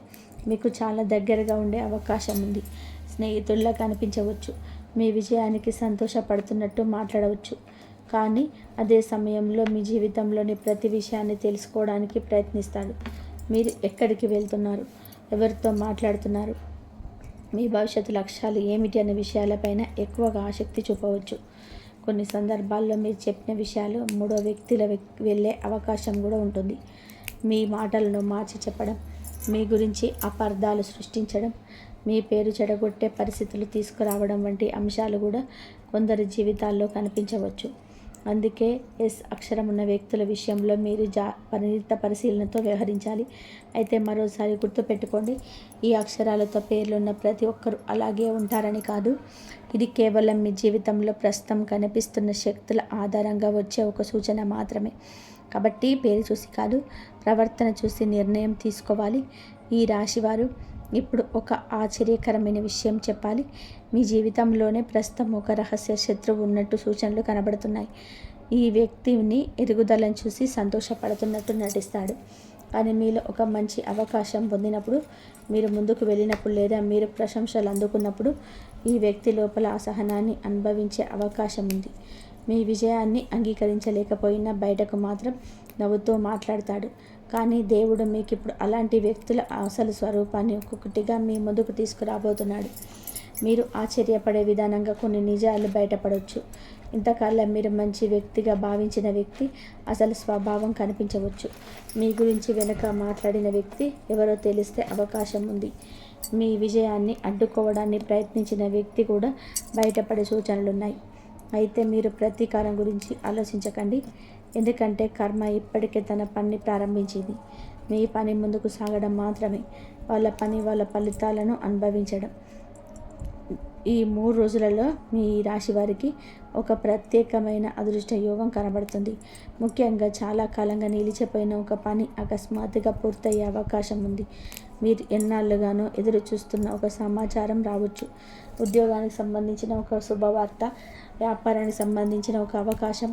మీకు చాలా దగ్గరగా ఉండే అవకాశం ఉంది. స్నేహితుల్లా కనిపించవచ్చు. మీ విజయానికి సంతోషపడుతున్నట్టు మాట్లాడవచ్చు. కానీ అదే సమయంలో మీ జీవితంలోని ప్రతి విషయాన్ని తెలుసుకోవడానికి ప్రయత్నిస్తాడు. మీరు ఎక్కడికి వెళ్తున్నారు, ఎవరితో మాట్లాడుతున్నారు, మీ భవిష్యత్తు లక్ష్యాలు ఏమిటి అనే విషయాలపైన ఎక్కువగా ఆసక్తి చూపవచ్చు. కొన్ని సందర్భాల్లో మీరు చెప్పిన విషయాలు 3వ వ్యక్తుల వెళ్ళే అవకాశం కూడా ఉంటుంది. మీ మాటలను మార్చి చెప్పడం, మీ గురించి అపార్థాలు సృష్టించడం, మీ పేరు చెడగొట్టే పరిస్థితులు తీసుకురావడం వంటి అంశాలు కూడా కొందరి జీవితాల్లో కనిపించవచ్చు. అందుకే ఎస్ అక్షరం ఉన్న వ్యక్తుల విషయంలో మీరు పరిణిత పరిశీలనతో వ్యవహరించాలి. అయితే మరోసారి గుర్తుపెట్టుకోండి, ఈ అక్షరాలతో పేర్లున్న ప్రతి ఒక్కరూ అలాగే ఉంటారని కాదు. ఇది కేవలం మీ జీవితంలో ప్రస్తుతం కనిపిస్తున్న శక్తుల ఆధారంగా వచ్చే ఒక సూచన మాత్రమే. కాబట్టి పేరు చూసి కాదు, ప్రవర్తన చూసి నిర్ణయం తీసుకోవాలి. ఈ రాశివారు ఇప్పుడు ఒక ఆశ్చర్యకరమైన విషయం చెప్పాలి. మీ జీవితంలోనే ప్రస్తుతం ఒక రహస్య శత్రువు ఉన్నట్టు సూచనలు కనబడుతున్నాయి. ఈ వ్యక్తిని ఎదుగుదలను చూసి సంతోషపడుతున్నట్టు నటిస్తాడు. కానీ మీలో ఒక మంచి అవకాశం పొందినప్పుడు, మీరు ముందుకు వెళ్ళినప్పుడు లేదా మీరు ప్రశంసలు అందుకున్నప్పుడు ఈ వ్యక్తి లోపల అసహనాన్ని అనుభవించే అవకాశం ఉంది. మీ విజయాన్ని అంగీకరించలేకపోయినా బయటకు మాత్రం నవ్వుతూ మాట్లాడతాడు. కానీ దేవుడు మీకు ఇప్పుడు అలాంటి వ్యక్తుల అసలు స్వరూపాన్ని ఒక్కొక్కటిగా మీ ముందుకు తీసుకురాబోతున్నాడు. మీరు ఆశ్చర్యపడే విధానంగా కొన్ని నిజాలు బయటపడవచ్చు. ఇంతకాలం మీరు మంచి వ్యక్తిగా భావించిన వ్యక్తి అసలు స్వభావం కనిపించవచ్చు. మీ గురించి వెనుక మాట్లాడిన వ్యక్తి ఎవరో తెలిస్తే అవకాశం ఉంది. మీ విజయాన్ని అడ్డుకోవడానికి ప్రయత్నించిన వ్యక్తి కూడా బయటపడే సూచనలున్నాయి. అయితే మీరు ప్రతీకారం గురించి ఆలోచించకండి, ఎందుకంటే కర్మ ఇప్పటికే తన పని ప్రారంభించింది. మీ పని ముందుకు సాగడం మాత్రమే, వాళ్ళ పని వాళ్ళ ఫలితాలను అనుభవించడం. ఈ 3 రోజులలో మీ రాశి వారికి ఒక ప్రత్యేకమైన అదృష్ట యోగం కనబడుతుంది. ముఖ్యంగా చాలా కాలంగా నిలిచిపోయిన ఒక పని అకస్మాత్తుగా పూర్తయ్యే అవకాశం ఉంది. మీరు ఎన్నాళ్ళుగానో ఎదురు చూస్తున్న ఒక సమాచారం రావచ్చు. ఉద్యోగానికి సంబంధించిన ఒక శుభవార్త, వ్యాపారానికి సంబంధించిన ఒక అవకాశం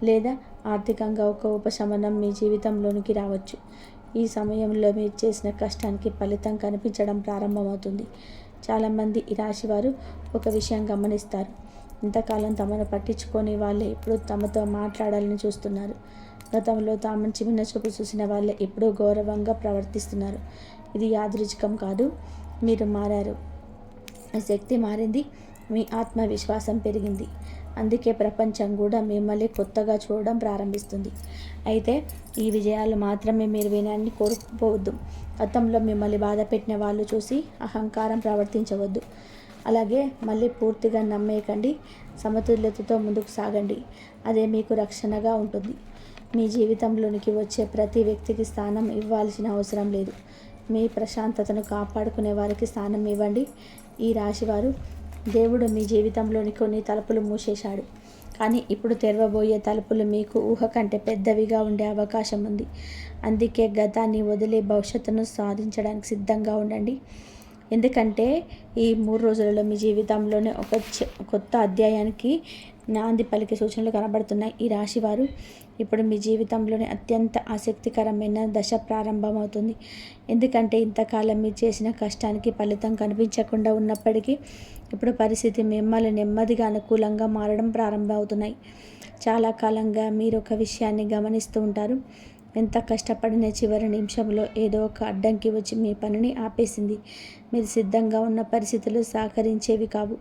లేదా ఆర్థికంగా ఒక ఉపశమనం మీ జీవితంలోనికి రావచ్చు. ఈ సమయంలో మీరు చేసిన కష్టానికి ఫలితం కనిపించడం ప్రారంభమవుతుంది. చాలామంది ఈ రాశివారు ఒక విషయం గమనిస్తారు. ఇంతకాలం తమను పట్టించుకొని వాళ్ళే ఇప్పుడు తమతో మాట్లాడాలని చూస్తున్నారు. గతంలో తాము చిన్న చూపు చూసిన వాళ్ళే ఇప్పుడు గౌరవంగా ప్రవర్తిస్తున్నారు. ఇది యాదృచ్ఛికం కాదు, మీరు మారారు. శక్తి మారింది, మీ ఆత్మవిశ్వాసం పెరిగింది. అందుకే ప్రపంచం కూడా మిమ్మల్ని కొత్తగా చూడడం ప్రారంభిస్తుంది. అయితే ఈ విజయాలు మాత్రమే మీరు వినని కోరుకోవద్దు. గతంలో మిమ్మల్ని బాధ పెట్టిన వాళ్ళు చూసి అహంకారం ప్రవర్తించవద్దు. అలాగే మళ్ళీ పూర్తిగా నమ్మేయకండి. సమతుల్యతతో ముందుకు సాగండి. అదే మీకు రక్షణగా ఉంటుంది. మీ జీవితంలోనికి వచ్చే ప్రతి వ్యక్తికి స్థానం ఇవ్వాల్సిన అవసరం లేదు. మీ ప్రశాంతతను కాపాడుకునే వారికి స్థానం ఇవ్వండి. ఈ రాశివారు, దేవుడు మీ జీవితంలోని కొన్ని తలుపులు మూసేశాడు, కానీ ఇప్పుడు తెరవబోయే తలుపులు మీకు ఊహ కంటే పెద్దవిగా ఉండే అవకాశం ఉంది. అందుకే గతాన్ని వదిలే భవిష్యత్తును సాధించడానికి సిద్ధంగా ఉండండి. ఎందుకంటే ఈ 3 రోజులలో మీ జీవితంలోనే ఒక కొత్త అధ్యాయానికి నాంది పలికే సూచనలు కనబడుతున్నాయి. ఈ రాశివారు ఇప్పుడు మీ జీవితంలోనే అత్యంత ఆసక్తికరమైన దశ ప్రారంభమవుతుంది. ఎందుకంటే ఇంతకాలం మీరు చేసిన కష్టానికి ఫలితం కనిపించకుండా ఉన్నప్పటికీ ఇప్పుడు పరిస్థితి మిమ్మల్ని నెమ్మదిగా అనుకూలంగా మారడం ప్రారంభమవుతున్నాయి. చాలా కాలంగా మీరు ఒక విషయాన్ని గమనిస్తూ ఉంటారు. ఎంత కష్టపడిన చివరి నిమిషంలో ఏదో ఒక అడ్డంకి వచ్చి మీ పనిని ఆపేసింది. మీరు సిద్ధంగా ఉన్న పరిస్థితులు సహకరించేవి కావు.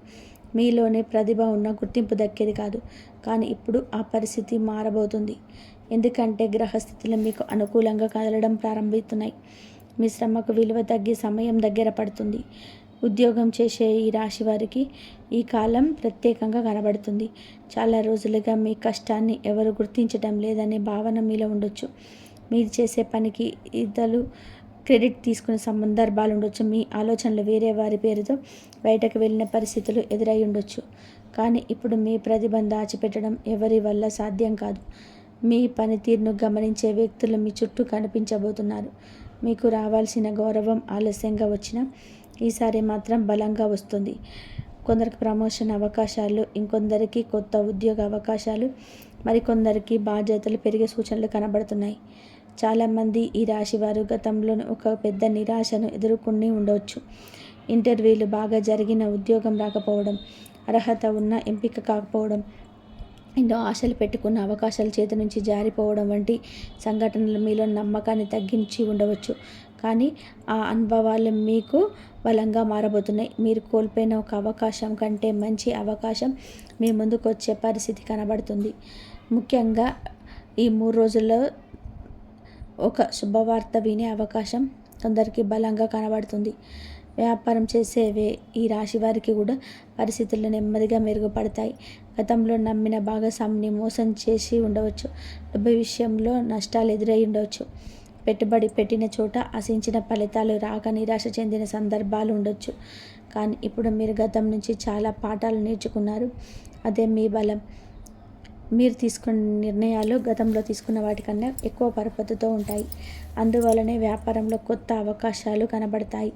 మీలోనే ప్రతిభ ఉన్న గుర్తింపు దక్కేది కాదు. కానీ ఇప్పుడు ఆ పరిస్థితి మారబోతుంది. ఎందుకంటే గ్రహస్థితులు మీకు అనుకూలంగా కదలడం ప్రారంభిస్తున్నాయి. మీ శ్రమకు విలువ తగ్గి సమయం దగ్గర పడుతుంది. ఉద్యోగం చేసే ఈ రాశి వారికి ఈ కాలం ప్రత్యేకంగా కనబడుతుంది. చాలా రోజులుగా మీ కష్టాన్ని ఎవరు గుర్తించడం లేదనే భావన మీలో ఉండొచ్చు. మీరు చేసే పనికి ఇతరులు క్రెడిట్ తీసుకునే సందర్భాలు ఉండొచ్చు. మీ ఆలోచనలు వేరే వారి పేరుతో బయటకు వెళ్ళిన పరిస్థితులు ఎదురై ఉండొచ్చు. కానీ ఇప్పుడు మీ ప్రతిభను దాచిపెట్టడం ఎవరి వల్ల సాధ్యం కాదు. మీ పనితీరును గమనించే వ్యక్తులు మీ చుట్టూ కనిపించబోతున్నారు. మీకు రావాల్సిన గౌరవం ఆలస్యంగా వచ్చినా ఈసారి మాత్రం బలంగా వస్తుంది. కొందరికి ప్రమోషన్ అవకాశాలు, ఇంకొందరికి కొత్త ఉద్యోగ అవకాశాలు, మరికొందరికి బాధ్యతలు పెరిగే సూచనలు కనబడుతున్నాయి. చాలామంది ఈ రాశివారు గతంలో ఒక పెద్ద నిరాశను ఎదుర్కొని ఉండవచ్చు. ఇంటర్వ్యూలు బాగా జరిగిన ఉద్యోగం రాకపోవడం, అర్హత ఉన్న ఎంపిక కాకపోవడం, ఎన్నో ఆశలు పెట్టుకున్న అవకాశాలు చేతి నుంచి జారిపోవడం వంటి సంఘటనలు మీలో నమ్మకాన్ని తగ్గించి ఉండవచ్చు. కానీ ఆ అనుభవాలు మీకు బలంగా మారబోతున్నాయి. మీరు కోల్పోయిన ఒక అవకాశం కంటే మంచి అవకాశం మీ ముందుకు వచ్చే పరిస్థితి కనబడుతుంది. ముఖ్యంగా ఈ 3 రోజుల్లో ఒక శుభవార్త వినే అవకాశం కొందరికి బలంగా కనబడుతుంది. వ్యాపారం చేసేవే ఈ రాశి వారికి కూడా పరిస్థితులు నెమ్మదిగా మెరుగుపడతాయి. గతంలో నమ్మిన భాగస్వామిని మోసం చేసి ఉండవచ్చు. డబ్బు విషయంలో నష్టాలు ఎదురై ఉండవచ్చు. పెట్టుబడి పెట్టిన చోట ఆశించిన ఫలితాలు రాక నిరాశ చెందిన సందర్భాలు ఉండొచ్చు. కానీ ఇప్పుడు మీరు గతం నుంచి చాలా పాఠాలు నేర్చుకున్నారు. అదే మీ బలం. మీరు తీసుకున్న నిర్ణయాలు గతంలో తీసుకున్న వాటికన్నా ఎక్కువ పరపతితో ఉంటాయి. అందువలనే వ్యాపారంలో కొత్త అవకాశాలు కనబడతాయి.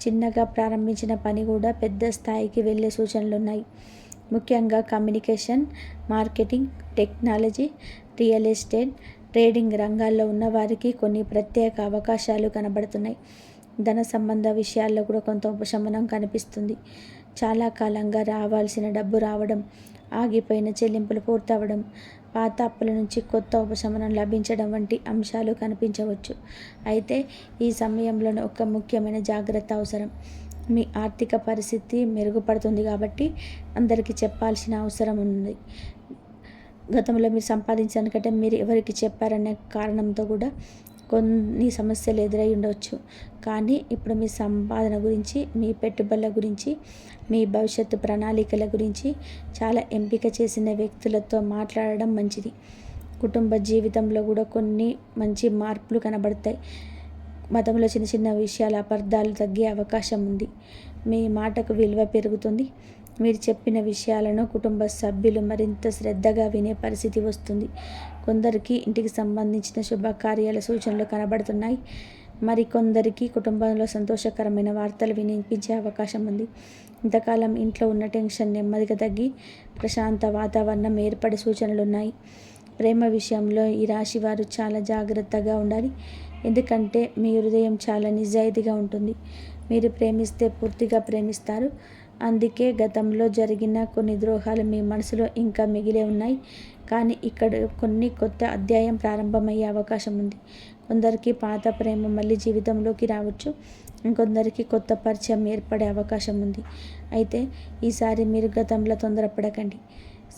చిన్నగా ప్రారంభించిన పని కూడా పెద్ద స్థాయికి వెళ్ళే సూచనలున్నాయి. ముఖ్యంగా communication, marketing, technology, real estate, trading రంగాల్లో ఉన్న వారికి కొన్ని ప్రత్యేక అవకాశాలు కనబడుతున్నాయి. ధన సంబంధ విషయాల్లో కూడా కొంత ఉపశమనం కనిపిస్తుంది. చాలా కాలంగా రావాల్సిన డబ్బు రావడం, ఆగిపోయిన చెల్లింపులు పూర్తవడం, పాత అప్పుల నుంచి కొత్త ఉపశమనం లభించడం వంటి అంశాలు కనిపించవచ్చు. అయితే ఈ సమయంలోనే ఒక ముఖ్యమైన జాగ్రత్త అవసరం. మీ ఆర్థిక పరిస్థితి మెరుగుపడుతుంది కాబట్టి అందరికీ చెప్పాల్సిన అవసరం ఉంది. గతంలో మీరు సంపాదించడానికంటే మీరు ఎవరికి చెప్పారనే కారణంతో కూడా కొన్ని సమస్యలు ఎదురై ఉండవచ్చు. కానీ ఇప్పుడు మీ సంపాదన గురించి, మీ పెట్టుబడుల గురించి, మీ భవిష్యత్తు ప్రణాళికల గురించి చాలా ఎంపిక చేసిన వ్యక్తులతో మాట్లాడడం మంచిది. కుటుంబ జీవితంలో కూడా కొన్ని మంచి మార్పులు కనబడతాయి. మతంలో చిన్న చిన్న విషయాల అపార్థాలు తగ్గే అవకాశం ఉంది. మీ మాటకు విలువ పెరుగుతుంది. మీరు చెప్పిన విషయాలను కుటుంబ సభ్యులు మరింత శ్రద్ధగా వినే పరిస్థితి వస్తుంది. కొందరికి ఇంటికి సంబంధించిన శుభకార్యాల సూచనలు కనబడుతున్నాయి. మరికొందరికి కుటుంబంలో సంతోషకరమైన వార్తలు వినిపించే అవకాశం ఉంది. ఇంతకాలం ఇంట్లో ఉన్న టెన్షన్ నెమ్మదిగా తగ్గి ప్రశాంత వాతావరణం ఏర్పడే సూచనలు ఉన్నాయి. ప్రేమ విషయంలో ఈ రాశి వారు చాలా జాగ్రత్తగా ఉండాలి. ఎందుకంటే మీ హృదయం చాలా నిజాయితీగా ఉంటుంది. మీరు ప్రేమిస్తే పూర్తిగా ప్రేమిస్తారు. అందుకే గతంలో జరిగిన కొన్ని ద్రోహాలు మీ మనసులో ఇంకా మిగిలే ఉన్నాయి. కానీ ఇక్కడ కొన్ని కొత్త అధ్యాయం ప్రారంభమయ్యే అవకాశం ఉంది. కొందరికి పాత ప్రేమ మళ్ళీ జీవితంలోకి రావచ్చు. ఇంకొందరికి కొత్త పరిచయం ఏర్పడే అవకాశం ఉంది. అయితే ఈసారి మీరు గతంలో తొందరపడకండి.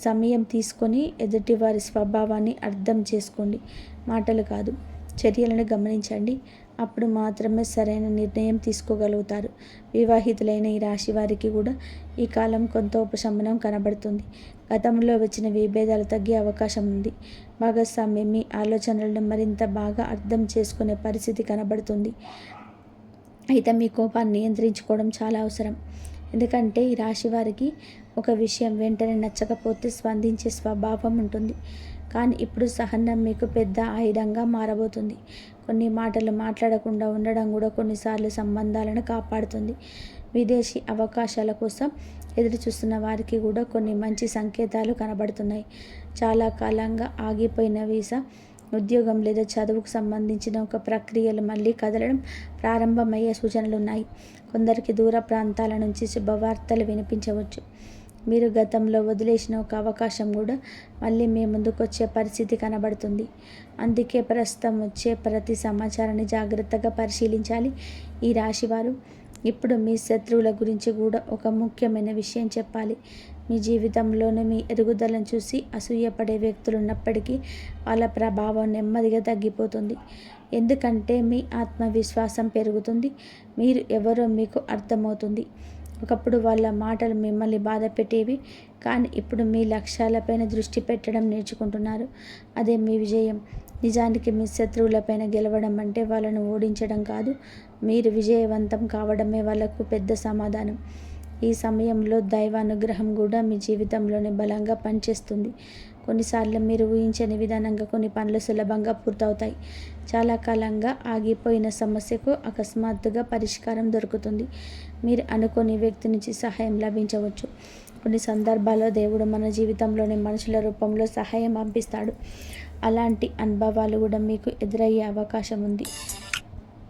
సమయం తీసుకొని ఎదుటి వారి స్వభావాన్ని అర్థం చేసుకోండి. మాటలు కాదు, చర్యలను గమనించండి. అప్పుడు మాత్రమే సరైన నిర్ణయం తీసుకోగలుగుతారు. వివాహితులైన ఈ రాశి వారికి కూడా ఈ కాలం కొంత ఉపశమనం కనబడుతుంది. గతంలో వచ్చిన విభేదాలు తగ్గే అవకాశం ఉంది. భాగస్వామి మీ ఆలోచనలను మరింత బాగా అర్థం చేసుకునే పరిస్థితి కనబడుతుంది. అయితే మీ కోపాన్ని నియంత్రించుకోవడం చాలా అవసరం. ఎందుకంటే ఈ రాశి వారికి ఒక విషయం వెంటనే నచ్చకపోతే స్పందించే స్వభావం ఉంటుంది. కానీ ఇప్పుడు సహనం మీకు పెద్ద ఆయుధంగా మారబోతుంది. కొన్ని మాటలు మాట్లాడకుండా ఉండడం కూడా కొన్నిసార్లు సంబంధాలను కాపాడుతుంది. విదేశీ అవకాశాల కోసం ఎదురు చూస్తున్న వారికి కూడా కొన్ని మంచి సంకేతాలు కనబడుతున్నాయి. చాలా కాలంగా ఆగిపోయిన వీసా, ఉద్యోగం లేదా చదువుకు సంబంధించిన ఒక ప్రక్రియలు మళ్ళీ కదలడం ప్రారంభమయ్యే సూచనలు ఉన్నాయి. కొందరికి దూర ప్రాంతాల నుంచి శుభవార్తలు వినిపించవచ్చు. మీరు గతంలో వదిలేసిన ఒక అవకాశం కూడా మళ్ళీ మీ ముందుకు వచ్చే పరిస్థితి కనబడుతుంది. అందుకే ప్రస్తుతం వచ్చే ప్రతి సమాచారాన్ని జాగ్రత్తగా పరిశీలించాలి. ఈ రాశివారు ఇప్పుడు మీ శత్రువుల గురించి కూడా ఒక ముఖ్యమైన విషయం చెప్పాలి. మీ జీవితంలోనే మీ ఎదుగుదలను చూసి అసూయపడే వ్యక్తులు ఉన్నప్పటికీ వాళ్ళ ప్రభావం నెమ్మదిగా తగ్గిపోతుంది. ఎందుకంటే మీ ఆత్మవిశ్వాసం పెరుగుతుంది. మీరు ఎవరో మీకు అర్థమవుతుంది. ఒకప్పుడు వాళ్ళ మాటలు మిమ్మల్ని బాధ పెట్టేవి, కానీ ఇప్పుడు మీ లక్ష్యాలపైన దృష్టి పెట్టడం నేర్చుకుంటున్నారు. అదే మీ విజయం. నిజానికి మీ శత్రువులపైన గెలవడం అంటే వాళ్ళను ఓడించడం కాదు, మీరు విజయవంతం కావడమే వాళ్ళకు పెద్ద సమాధానం. ఈ సమయంలో దైవానుగ్రహం కూడా మీ జీవితంలోనే బలంగా పనిచేస్తుంది. కొన్నిసార్లు మీరు ఊహించని విధానంగా కొన్ని పనులు సులభంగా పూర్తవుతాయి. చాలా కాలంగా ఆగిపోయిన సమస్యకు అకస్మాత్తుగా పరిష్కారం దొరుకుతుంది. మీరు అనుకోని వ్యక్తి నుంచి సహాయం లభించవచ్చు. కొన్ని సందర్భాల్లో దేవుడు మన జీవితంలోని మనుషుల రూపంలో సహాయం పంపిస్తాడు. అలాంటి అనుభవాలు కూడా మీకు ఎదురయ్యే అవకాశం ఉంది.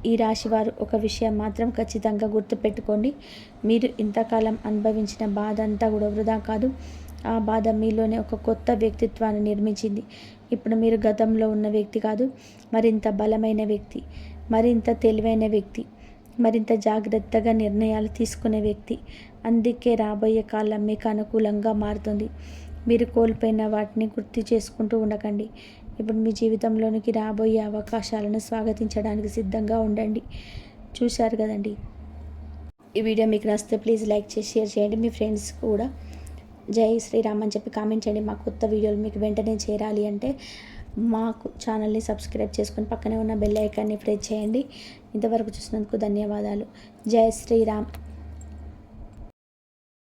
ఈ రాశివారు ఒక విషయం మాత్రం ఖచ్చితంగా గుర్తుపెట్టుకోండి. మీరు ఇంతకాలం అనుభవించిన బాధ అంతా కూడా వృధా కాదు. ఆ బాధ మీలోనే ఒక కొత్త వ్యక్తిత్వాన్ని నిర్మించింది. ఇప్పుడు మీరు గతంలో ఉన్న వ్యక్తి కాదు, మరింత బలమైన వ్యక్తి, మరింత తెలివైన వ్యక్తి, మరింత జాగ్రత్తగా నిర్ణయాలు తీసుకునే వ్యక్తి. అందుకే రాబోయే కాలం మీకు అనుకూలంగా మారుతుంది. మీరు కోల్పోయిన వాటిని గుర్తు చేసుకుంటూ ఉండకండి. ఇప్పుడు మీ జీవితంలోనికి రాబోయే అవకాశాలను స్వాగతించడానికి సిద్ధంగా ఉండండి. చూశారు కదండి, ఈ వీడియో మీకు నచ్చితే ప్లీజ్ లైక్ చేసి షేర్ చేయండి. మీ ఫ్రెండ్స్ కూడా జై శ్రీరామ్ అని చెప్పి కామెంట్ చేయండి. మా కొత్త వీడియోలు మీకు వెంటనే చేరాలి అంటే మాకు ఛానల్ని సబ్స్క్రైబ్ చేసుకొని పక్కనే ఉన్న బెల్ ఐకాన్ని ప్రెస్ చేయండి. ఇంతవరకు చూసినందుకు ధన్యవాదాలు. జై శ్రీరామ్.